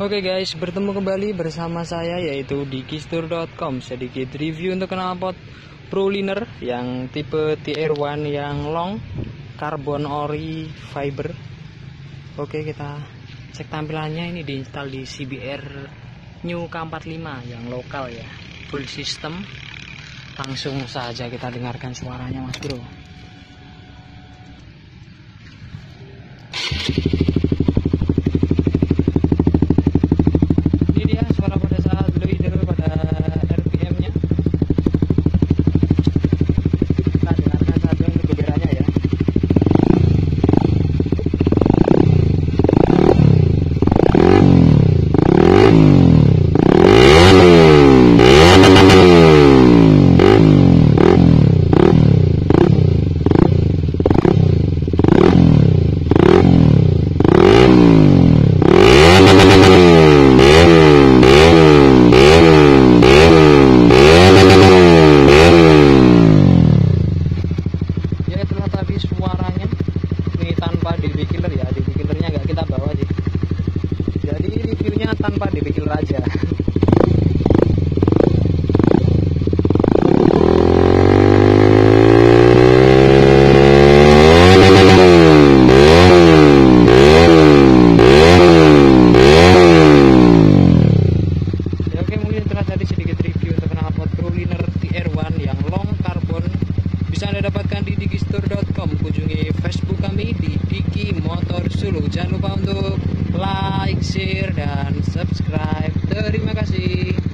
Oke guys, bertemu kembali bersama saya yaitu di Gistur.com. Sedikit review untuk knalpot Proliner yang tipe TR1 yang long carbon ori fiber. Oke, kita cek tampilannya. Ini diinstal di CBR New K45 yang lokal ya, full system. Langsung saja kita dengarkan suaranya mas bro. Suaranya ini tanpa DB killer ya, DB killernya nggak kita bawa sih, jadi reviewnya tanpa DB killer aja. Ya, oke, mungkin telah tadi sedikit review untuk knalpot Proliner TR1 yang long carbon. Bisa Anda dapatkan di Gistur.com. Kunjungi Facebook kami di Diki Motor Solo. Jangan lupa untuk like, share, dan subscribe. Terima kasih.